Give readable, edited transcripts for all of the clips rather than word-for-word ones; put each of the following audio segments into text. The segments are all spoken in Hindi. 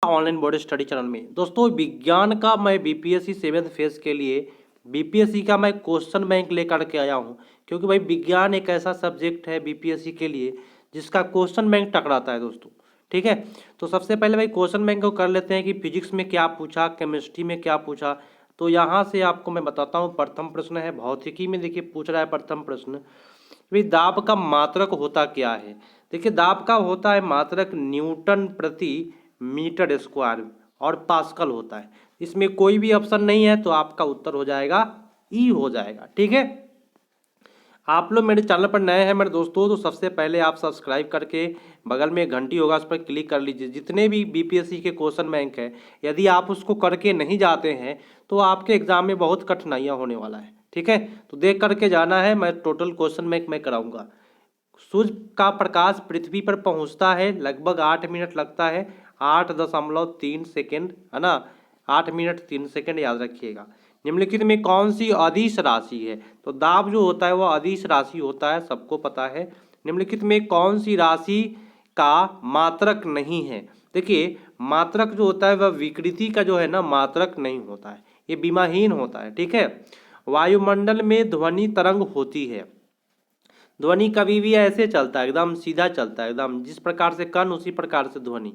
ऑनलाइन बोर्ड स्टडी चैनल में दोस्तों विज्ञान का मैं बीपीएससी 7th फेज के लिए बीपीएससी का मैं क्वेश्चन बैंक लेकर के आया हूं, क्योंकि भाई विज्ञान एक ऐसा सब्जेक्ट है बीपीएससी के लिए जिसका क्वेश्चन बैंक टकराता है दोस्तों। ठीक है, तो सबसे पहले भाई क्वेश्चन बैंक को कर लेते हैं कि फिजिक्स में क्या पूछा, केमिस्ट्री में क्या पूछा। तो यहाँ से आपको मैं बताता हूँ। प्रथम प्रश्न है भौतिकी में, देखिए पूछ रहा है प्रथम प्रश्न, भाई दाब का मात्रक होता क्या है। देखिए दाब का होता है मात्रक न्यूटन प्रति मीटर स्क्वायर और पास्कल होता है। इसमें कोई भी ऑप्शन नहीं है, तो आपका उत्तर हो जाएगा ई हो जाएगा। ठीक है, आप लोग मेरे चैनल पर नए हैं मेरे दोस्तों, तो सबसे पहले आप सब्सक्राइब करके बगल में एक घंटी होगा उस पर क्लिक कर लीजिए। जितने भी बीपीएससी के क्वेश्चन बैंक है, यदि आप उसको करके नहीं जाते हैं तो आपके एग्जाम में बहुत कठिनाइयाँ होने वाला है। ठीक है, तो देख करके जाना है। मैं टोटल क्वेश्चन बैंक मैं कराऊंगा। सूर्य का प्रकाश पृथ्वी पर पहुंचता है लगभग 8 मिनट लगता है, 8.3 सेकेंड है ना, 8 मिनट 3 सेकेंड याद रखिएगा। निम्नलिखित में कौन सी अदिश राशि है। तो दाब जो होता है वह अदिश राशि होता है, सबको पता है। निम्नलिखित में कौन सी राशि का मात्रक नहीं है। देखिए मात्रक जो होता है वह विकृति का जो है ना मात्रक नहीं होता है, ये बीमाहीन होता है। ठीक है, वायुमंडल में ध्वनि तरंग होती है। ध्वनि कभी भी ऐसे चलता है, एकदम सीधा चलता है, एकदम जिस प्रकार से कण उसी प्रकार से ध्वनि।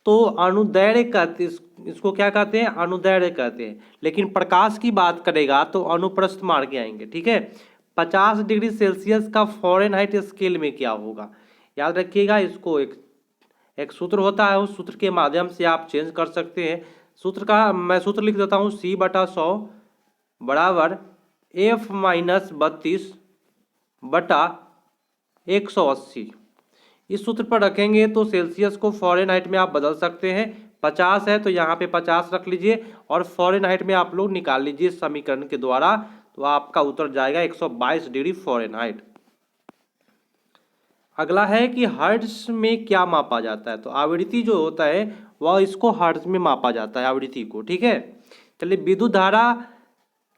तो अनुदैर्ध्य कहते, इसको क्या कहते हैं, अनुदैर्ध्य कहते हैं। लेकिन प्रकाश की बात करेगा तो अनुप्रस्थ मार्ग के आएंगे। ठीक है, 50 डिग्री सेल्सियस का फ़ारेनहाइट स्केल में क्या होगा, याद रखिएगा। इसको एक सूत्र होता है, उस सूत्र के माध्यम से आप चेंज कर सकते हैं। सूत्र का मैं सूत्र लिख देता हूँ, C/100 बराबर F-32/180। इस सूत्र पर रखेंगे तो सेल्सियस को फ़ारेनहाइट में आप बदल सकते हैं। 50 है तो यहाँ पे 50 रख लीजिए और फ़ारेनहाइट में आप लोग निकाल लीजिए समीकरण के द्वारा, तो आपका उत्तर जाएगा 122 डिग्री फ़ारेनहाइट। अगला है कि हर्ट्ज में क्या मापा जाता है। तो आवृत्ति जो होता है वह इसको हर्ट्ज में मापा जाता है, आवृत्ति को। ठीक है, चलिए विद्युत धारा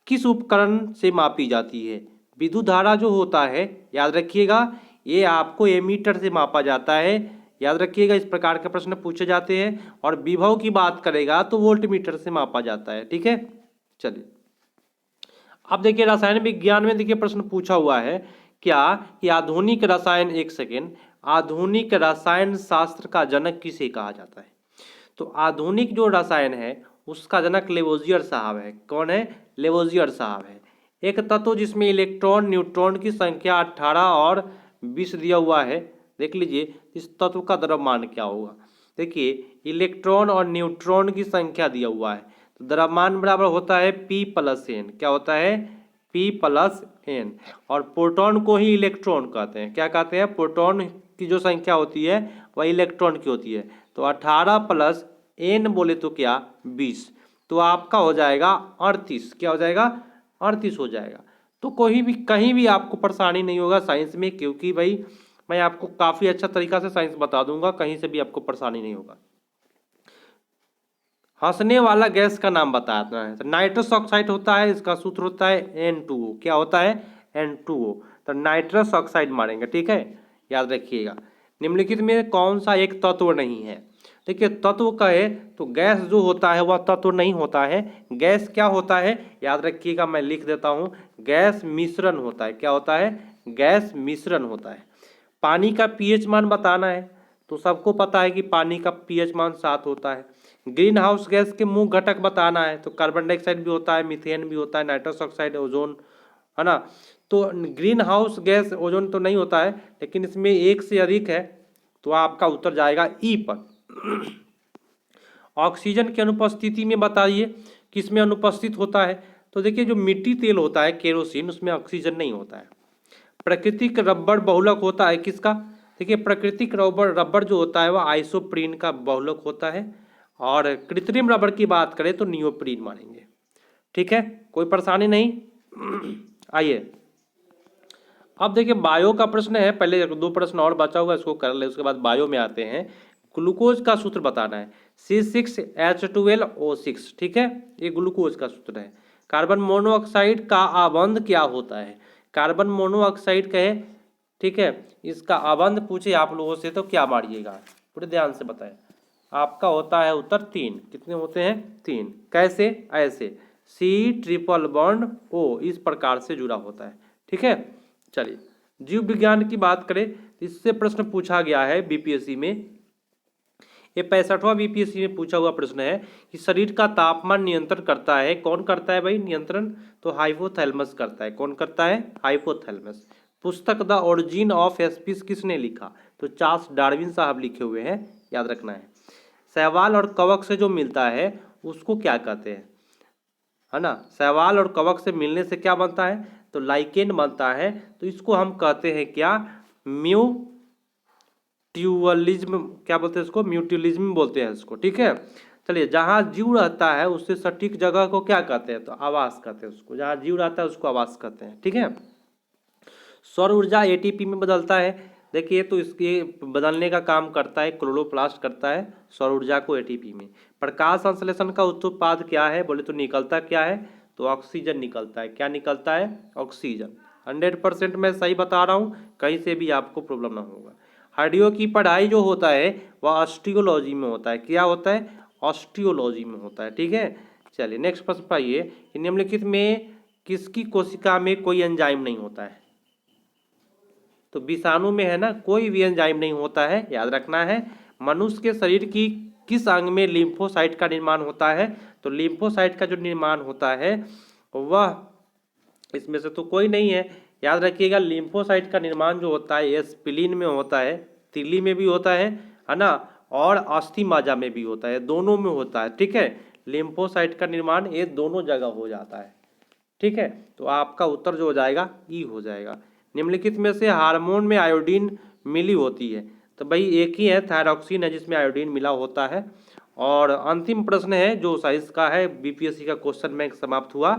किस उपकरण से मापी जाती है। विद्युत धारा जो होता है याद रखिएगा, ये आपको एमीटर से मापा जाता है। याद रखिएगा, इस प्रकार के प्रश्न पूछे जाते हैं। और विभव की बात करेगा तो वोल्टमीटर से मापा जाता है। ठीक है, चलिए अब देखिए रसायन विज्ञान में देखिए प्रश्न पूछा हुआ है क्या कि आधुनिक रसायन, एक सेकेंड, आधुनिक रसायन शास्त्र का जनक किसे कहा जाता है। तो आधुनिक जो रसायन है उसका जनक लेवोजियर साहब है। कौन है, लेवोजियर साहब है। एक तत्व जिसमें इलेक्ट्रॉन न्यूट्रॉन की संख्या 18 और 20 दिया हुआ है, देख लीजिए इस तत्व का द्रव्यमान क्या होगा। देखिए इलेक्ट्रॉन और न्यूट्रॉन की संख्या दिया हुआ है, तो द्रव्यमान बराबर होता है P+N। क्या होता है, P+N। और प्रोटॉन को ही इलेक्ट्रॉन कहते हैं। क्या कहते हैं, प्रोटॉन की जो संख्या होती है वह इलेक्ट्रॉन की होती है। तो 18 + N बोले तो क्या 20, तो आपका हो जाएगा 38। क्या हो जाएगा, 38 हो जाएगा। तो कोई भी कहीं भी आपको परेशानी नहीं होगा साइंस में, क्योंकि भाई मैं आपको काफ़ी अच्छा तरीका से साइंस बता दूंगा, कहीं से भी आपको परेशानी नहीं होगा। हंसने वाला गैस का नाम बताना है। तो नाइट्रस ऑक्साइड होता है, इसका सूत्र होता है N2O। क्या होता है, N2O। तो नाइट्रस ऑक्साइड मारेंगे। ठीक है, याद रखिएगा। निम्नलिखित में कौन सा एक तत्व नहीं है। देखिए तत्व कहे तो गैस जो होता है वह तत्व नहीं होता है। गैस क्या होता है, याद रखिएगा, मैं लिख देता हूँ, गैस मिश्रण होता है। क्या होता है, गैस मिश्रण होता है। पानी का पीएच मान बताना है, तो सबको पता है कि पानी का पीएच मान 7 होता है। ग्रीन हाउस गैस के मुख्य घटक बताना है, तो कार्बन डाइऑक्साइड भी होता है, मीथेन भी होता है, नाइट्रस ऑक्साइड, ओजोन, है ना। तो ग्रीन हाउस गैस ओजोन तो नहीं होता है, लेकिन इसमें एक से अधिक है, तो आपका उत्तर जाएगा ई पर। ऑक्सीजन की अनुपस्थिति में बताइए किसमें अनुपस्थित होता है। तो देखिए जो मिट्टी तेल होता है केरोसिन, उसमें ऑक्सीजन नहीं होता है। प्राकृतिक रबड़ बहुलक होता है किसका। देखिए प्राकृतिक रबड़ जो होता है वह आइसोप्रीन का बहुलक होता है। और कृत्रिम रबड़ की बात करें तो नियोप्रीन मानेंगे। ठीक है, कोई परेशानी नहीं। आइए अब देखिए बायो का प्रश्न है, पहले 2 प्रश्न और बचा हुआ इसको कर ले, उसके बाद बायो में आते हैं। ग्लूकोज का सूत्र बताना है, C6H12O6। ठीक है, ये ग्लूकोज का सूत्र है। कार्बन मोनोऑक्साइड का आबंध क्या होता है। कार्बन मोनोऑक्साइड कहे, ठीक है, इसका आबंध पूछे आप लोगों से तो क्या मारिएगा, पूरे ध्यान से बताएं। आपका होता है उत्तर 3। कितने होते हैं? 3। कैसे? ऐसे C ट्रिपल बॉन्ड O इस प्रकार से जुड़ा होता है। ठीक है, चलिए जीव विज्ञान की बात करें, इससे प्रश्न पूछा गया है बीपीएससी में। ये 65वां बीपीएससी में पूछा हुआ प्रश्न है कि शरीर का तापमान नियंत्रण करता है, कौन करता है भाई नियंत्रण? तो हाइपोथैलेमस करता है। कौन करता है? हाइपोथैलेमस। पुस्तक द ओरिजिन ऑफ स्पीसीज किसने लिखा? तो चार्ल्स डार्विन साहब लिखे हुए हैं, याद रखना है। शैवाल और कवक से जो मिलता है उसको क्या कहते हैं? है ना, शैवाल और कवक से मिलने से क्या बनता है? तो लाइकेन बनता है। तो इसको हम कहते हैं क्या? म्यूट्यूअलिज्म। क्या बोलते हैं इसको? म्यूट्यूलिज्म बोलते हैं इसको। ठीक है, चलिए जहाँ जीव रहता है उससे सटीक जगह को क्या कहते हैं? तो आवास कहते हैं उसको। जहाँ जीव रहता है उसको आवास कहते हैं। ठीक है, सौर ऊर्जा एटीपी में बदलता है। देखिए तो इसके बदलने का काम करता है क्लोरोप्लास्ट करता है सौर ऊर्जा को एटीपी में। प्रकाश संश्लेषण का उत्पाद क्या है? बोले तो निकलता क्या है? तो ऑक्सीजन निकलता है। क्या निकलता है? ऑक्सीजन। 100% मैं सही बता रहा हूँ, कहीं से भी आपको प्रॉब्लम ना होगा। हड्डियों की पढ़ाई जो होता है वह ऑस्टियोलॉजी में होता है। क्या होता है? ऑस्टियोलॉजी में होता है। ठीक है, चलिए नेक्स्ट प्रश्न पाइए कि निम्नलिखित में किसकी कोशिका में कोई एंजाइम नहीं होता है? तो विषाणु में है ना, कोई भी एंजाइम नहीं होता है, याद रखना है। मनुष्य के शरीर की किस अंग में लिम्फोसाइट का निर्माण होता है? तो लिम्फोसाइट का जो निर्माण होता है वह इसमें से तो कोई नहीं है, याद रखिएगा। लिम्फोसाइट का निर्माण जो होता है ये स्प्लीन में होता है, तिल्ली में भी होता है ना, और अस्थि मज्जा में भी होता है, दोनों में होता है। ठीक है, लिम्फोसाइट का निर्माण ये दोनों जगह हो जाता है। ठीक है, तो आपका उत्तर जो हो जाएगा ई हो जाएगा। निम्नलिखित में से हार्मोन में आयोडीन मिली होती है? तो भाई एक ही है, थायरॉक्सिन है जिसमें आयोडीन मिला होता है। और अंतिम प्रश्न है जो साइंस का है, बीपीएससी का क्वेश्चन बैंक समाप्त हुआ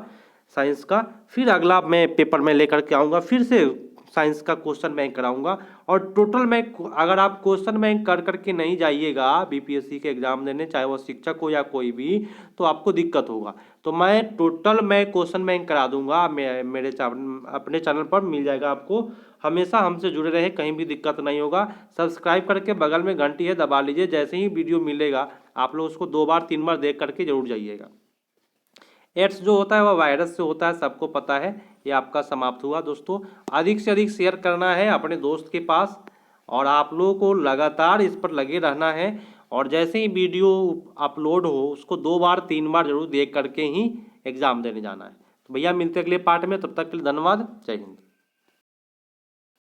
साइंस का। फिर अगला मैं पेपर में लेकर के आऊँगा, फिर से साइंस का क्वेश्चन बैंक कराऊंगा। और टोटल मैं, अगर आप क्वेश्चन बैंक कर करके नहीं जाइएगा बीपीएससी के एग्जाम देने, चाहे वो शिक्षक हो या कोई भी, तो आपको दिक्कत होगा। तो मैं टोटल क्वेश्चन बैंक करा दूंगा, मेरे अपने चैनल पर मिल जाएगा आपको। हमेशा हमसे जुड़े रहे, कहीं भी दिक्कत नहीं होगा। सब्सक्राइब करके बगल में घंटी है दबा लीजिए, जैसे ही वीडियो मिलेगा आप लोग उसको 2 बार 3 बार देख करके जरूर जाइएगा। एड्स जो होता है वह वायरस से होता है, सबको पता है। ये आपका समाप्त हुआ दोस्तों। अधिक से अधिक शेयर करना है अपने दोस्त के पास, और आप लोगों को लगातार इस पर लगे रहना है। और जैसे ही वीडियो अपलोड हो उसको 2 बार 3 बार जरूर देख करके ही एग्ज़ाम देने जाना है। तो भैया मिलते हैं अगले पार्ट में, तब तक के लिए धन्यवाद, जय हिंद।